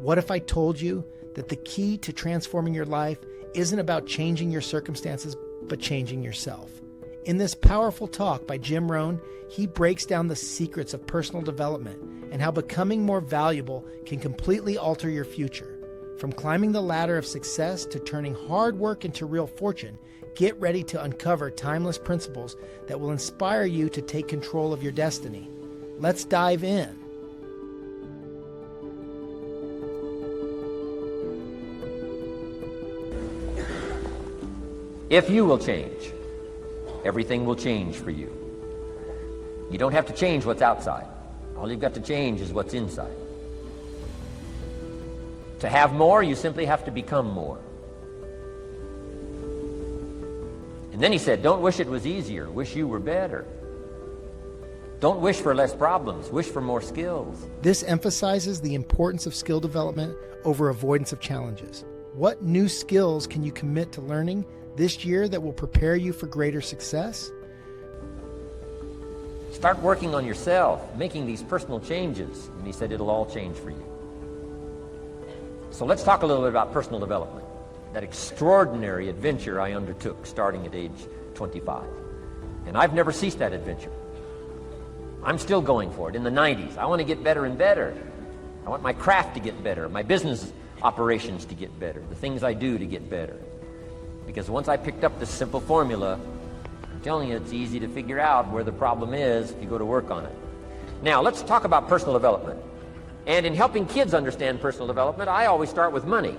What if I told you that the key to transforming your life isn't about changing your circumstances, but changing yourself? In this powerful talk by Jim Rohn, he breaks down the secrets of personal development and how becoming more valuable can completely alter your future. From climbing the ladder of success to turning hard work into real fortune, get ready to uncover timeless principles that will inspire you to take control of your destiny. Let's dive in. If you will change, everything will change for you. You don't have to change what's outside. All you've got to change is what's inside. To have more, you simply have to become more. And then he said, don't wish it was easier, wish you were better. Don't wish for less problems, wish for more skills. This emphasizes the importance of skill development over avoidance of challenges. What new skills can you commit to learning this year that will prepare you for greater success? Start working on yourself, making these personal changes. And he said it'll all change for you. So let's talk a little bit about personal development, that extraordinary adventure I undertook starting at age 25. And I've never ceased that adventure. I'm still going for it. In the 90s, I want to get better and better. I want my craft to get better, my business operations to get better, the things I do to get better. Because once I picked up this simple formula, I'm telling you, it's easy to figure out where the problem is if you go to work on it. Now, let's talk about personal development. And in helping kids understand personal development, I always start with money.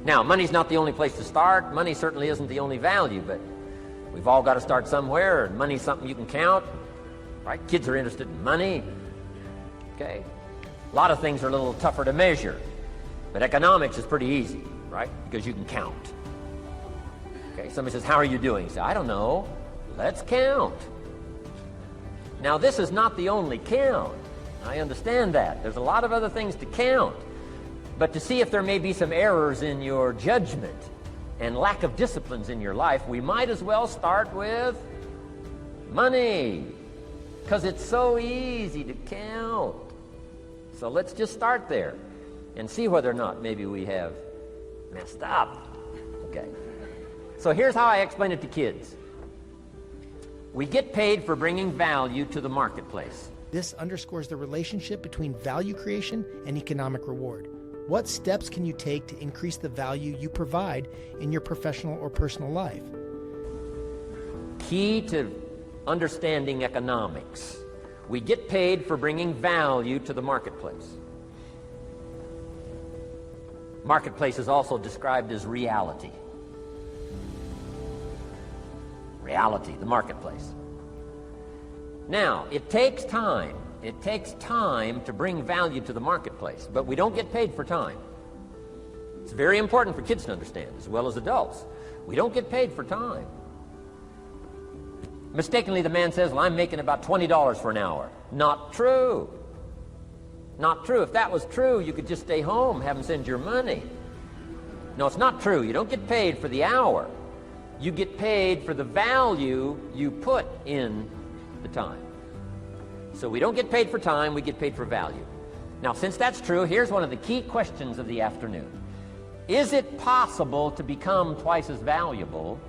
Now, money's not the only place to start. Money certainly isn't the only value, but we've all got to start somewhere, and money's something you can count, right? Kids are interested in money, okay? A lot of things are a little tougher to measure, but economics is pretty easy, right? Because you can count. Okay, somebody says, how are you doing? You say, I don't know. Let's count. Now, this is not the only count. I understand that. There's a lot of other things to count. But to see if there may be some errors in your judgment and lack of disciplines in your life, we might as well start with money, because it's so easy to count. So let's just start there and see whether or not maybe we have messed up. Okay. So here's how I explain it to kids. We get paid for bringing value to the marketplace. This underscores the relationship between value creation and economic reward. What steps can you take to increase the value you provide in your professional or personal life? Key to understanding economics. We get paid for bringing value to the marketplace. Marketplace is also described as reality. Reality, the marketplace. Now, it takes time. It takes time to bring value to the marketplace, but we don't get paid for time. It's very important for kids to understand, as well as adults. We don't get paid for time. Mistakenly, the man says, well, I'm making about $20 for an hour. Not true. Not true. If that was true, you could just stay home, have them send your money. No, it's not true. You don't get paid for the hour. You get paid for the value you put in the time. So we don't get paid for time, we get paid for value. Now, since that's true, here's one of the key questions of the afternoon. Is it possible to become twice as valuable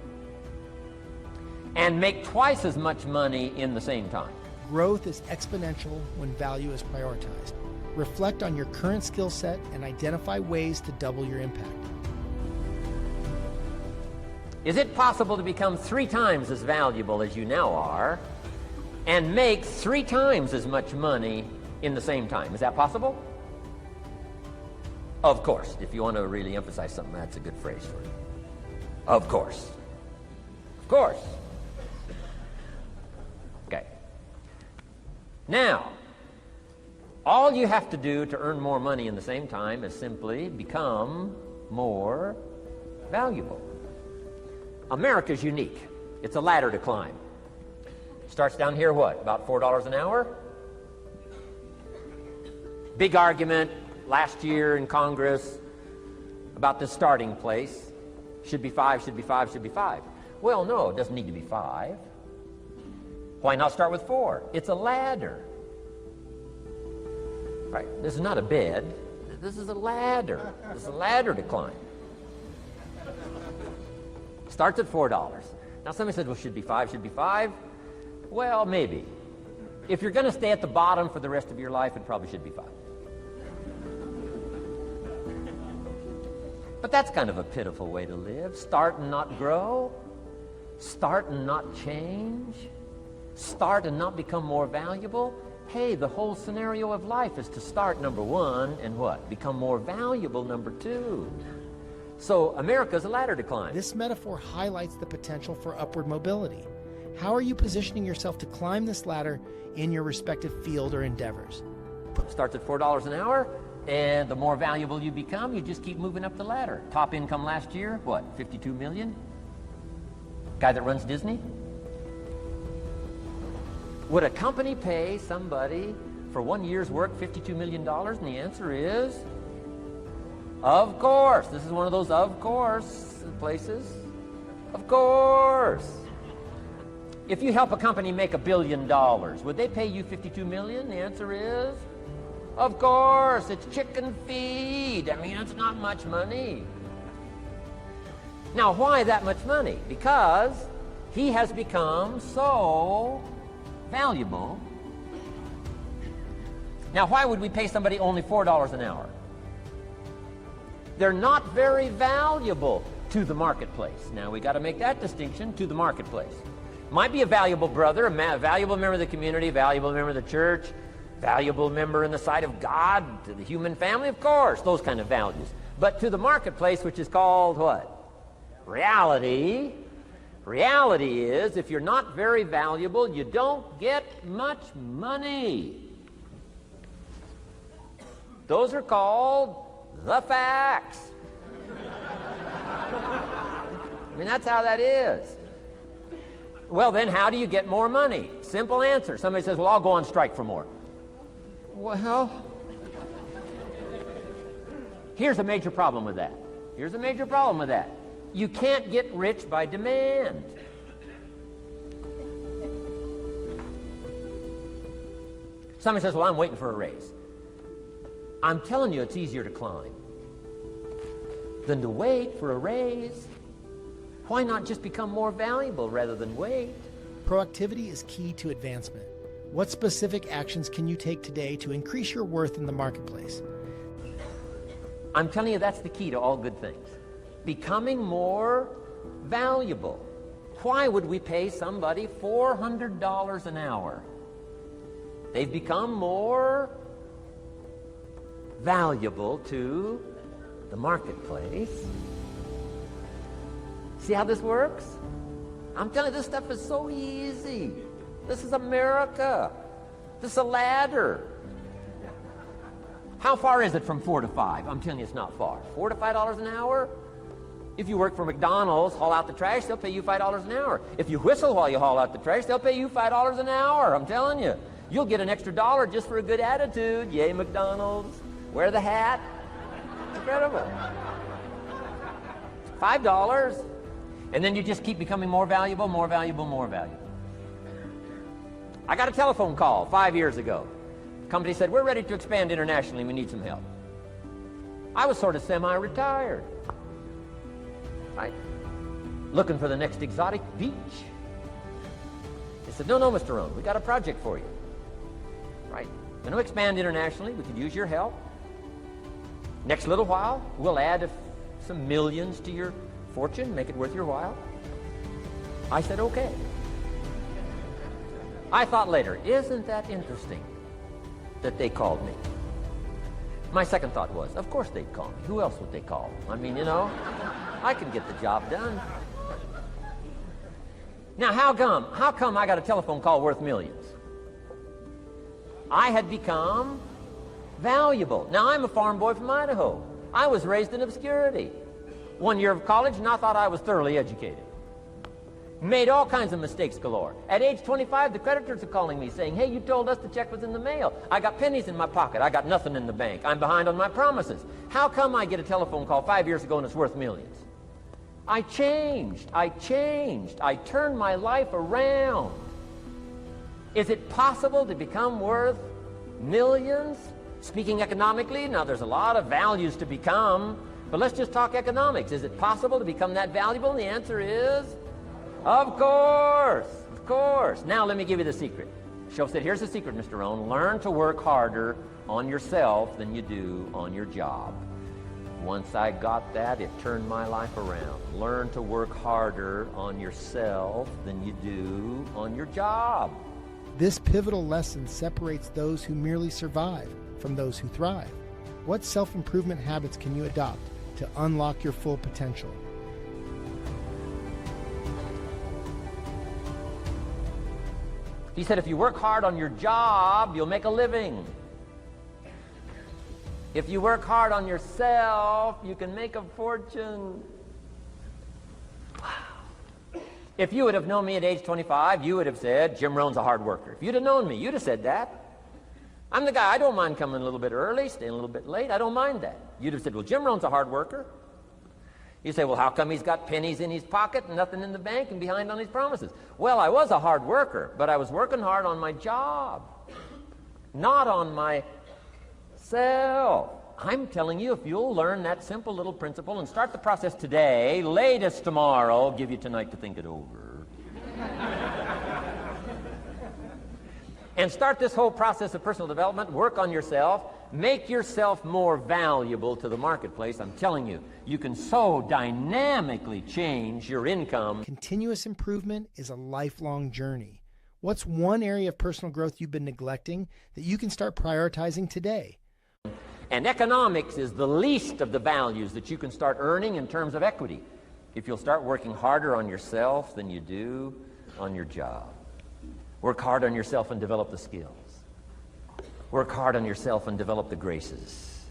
and make twice as much money in the same time? Growth is exponential when value is prioritized. Reflect on your current skill set and identify ways to double your impact. Is it possible to become 3 times as valuable as you now are and make 3 times as much money in the same time? Is that possible? Of course. If you want to really emphasize something, that's a good phrase for it. Of course. Of course. Okay. Now, all you have to do to earn more money in the same time is simply become more valuable. America's unique. It's a ladder to climb. Starts down here, what, about $4 an hour? Big argument last year in Congress about the starting place. Should be 5, should be 5, should be 5. Well, no, it doesn't need to be 5. Why not start with 4? It's a ladder. Right? This is not a bed. This is a ladder. This is a ladder to climb. Starts at $4. Now somebody says, well, should be five. Well, maybe. If you're going to stay at the bottom for the rest of your life, it probably should be 5. But that's kind of a pitiful way to live. Start and not grow. Start and not change. Start and not become more valuable. Hey, the whole scenario of life is to start, number 1, and what? Become more valuable, number 2. So America's a ladder to climb. This metaphor highlights the potential for upward mobility. How are you positioning yourself to climb this ladder in your respective field or endeavors? Starts at $4 an hour, and the more valuable you become, you just keep moving up the ladder. Top income last year, what, 52 million? Guy that runs Disney? Would a company pay somebody for 1 year's work $52 million? And the answer is, of course. This is one of those of course places. Of course. If you help a company make $1 billion, would they pay you $52 million? The answer is, of course. It's chicken feed. I mean, it's not much money. Now, why that much money? Because he has become so valuable. Now, why would we pay somebody only $4 an hour? They're not very valuable to the marketplace. Now, we got to make that distinction, to the marketplace. Might be a valuable brother, a valuable member of the community, a valuable member of the church, valuable member in the sight of God, to the human family, of course, those kind of values. But to the marketplace, which is called what? Reality. Reality is, if you're not very valuable, you don't get much money. Those are called the facts. I mean, that's how that is. Well, then, how do you get more money? Simple answer. Somebody says, well, I'll go on strike for more. Well, here's a major problem with that. Here's a major problem with that. You can't get rich by demand. Somebody says, well, I'm waiting for a raise. I'm telling you, it's easier to climb than to wait for a raise. Why not just become more valuable rather than wait? Proactivity is key to advancement. What specific actions can you take today to increase your worth in the marketplace? I'm telling you, that's the key to all good things. Becoming more valuable. Why would we pay somebody $400 an hour? They've become more valuable to the marketplace. See how this works? I'm telling you, this stuff is so easy. This is America. This is a ladder. How far is it from 4 to 5? I'm telling you, it's not far. $4 to $5 an hour? If you work for McDonald's, haul out the trash, they'll pay you $5 an hour. If you whistle while you haul out the trash, they'll pay you $5 an hour. I'm telling you. You'll get an extra $1 just for a good attitude. Yay, McDonald's. Wear the hat. Incredible. $5. And then you just keep becoming more valuable, more valuable, more valuable. I got a telephone call 5 years ago. The company said, we're ready to expand internationally. We need some help. I was sort of semi-retired. Right? Looking for the next exotic beach. They said, no, Mr. Rohn, we got a project for you. Right? Going to expand internationally. We could use your help. Next little while, we'll add some millions to your fortune, make it worth your while. I said, okay. I thought later, isn't that interesting that they called me? My second thought was, of course they'd call me. Who else would they call? I mean, you know, I can get the job done. Now, how come I got a telephone call worth millions? I had become valuable. Now, I'm a farm boy from Idaho. I was raised in obscurity. 1 year of college, and I thought I was thoroughly educated. Made all kinds of mistakes galore. At age 25, the creditors are calling me saying, hey, you told us the check was in the mail. I got pennies in my pocket. I got nothing in the bank. I'm behind on my promises. How come I get a telephone call 5 years ago and it's worth millions? I changed. I turned my life around. Is it possible to become worth millions? Speaking economically, now there's a lot of values to become, but let's just talk economics. Is it possible to become that valuable? And the answer is, of course, of course. Now let me give you the secret. Shoaff said, here's the secret, Mr. Rohn. Learn to work harder on yourself than you do on your job. Once I got that, it turned my life around. Learn to work harder on yourself than you do on your job. This pivotal lesson separates those who merely survive from those who thrive. What self-improvement habits can you adopt to unlock your full potential? He said, if you work hard on your job, you'll make a living. If you work hard on yourself, you can make a fortune. Wow. If you would have known me at age 25, you would have said, Jim Rohn's a hard worker. If you'd have known me, you'd have said that. I'm the guy, I don't mind coming a little bit early, staying a little bit late. I don't mind that. You'd have said, well, Jim Rohn's a hard worker. You say, well, how come he's got pennies in his pocket and nothing in the bank and behind on his promises? Well, I was a hard worker, but I was working hard on my job, not on myself. I'm telling you, if you'll learn that simple little principle and start the process today, latest tomorrow, give you tonight to think it over. And start this whole process of personal development, work on yourself, make yourself more valuable to the marketplace. I'm telling you, you can so dynamically change your income. Continuous improvement is a lifelong journey. What's one area of personal growth you've been neglecting that you can start prioritizing today? And economics is the least of the values that you can start earning in terms of equity if you'll start working harder on yourself than you do on your job. Work hard on yourself and develop the skills. Work hard on yourself and develop the graces.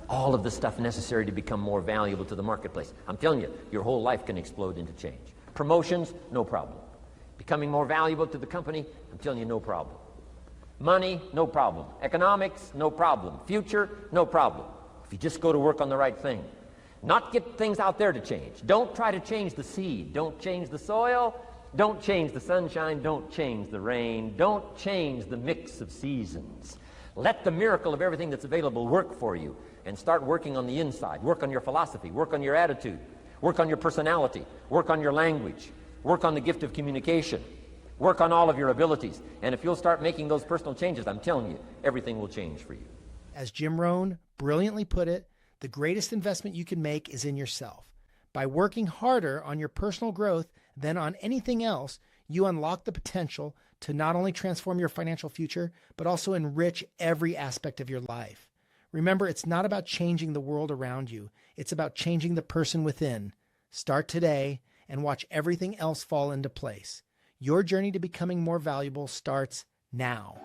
All of the stuff necessary to become more valuable to the marketplace. I'm telling you, your whole life can explode into change. Promotions, no problem. Becoming more valuable to the company, I'm telling you, no problem. Money, no problem. Economics, no problem. Future, no problem. If you just go to work on the right thing. Not get things out there to change. Don't try to change the seed. Don't change the soil. Don't change the sunshine. Don't change the rain. Don't change the mix of seasons. Let the miracle of everything that's available work for you, and start working on the inside. Work on your philosophy. Work on your attitude. Work on your personality. Work on your language. Work on the gift of communication. Work on all of your abilities. And if you'll start making those personal changes, I'm telling you, everything will change for you. As Jim Rohn brilliantly put it, the greatest investment you can make is in yourself. By working harder on your personal growth than on anything else, you unlock the potential to not only transform your financial future, but also enrich every aspect of your life. Remember, it's not about changing the world around you. It's about changing the person within. Start today and watch everything else fall into place. Your journey to becoming more valuable starts now.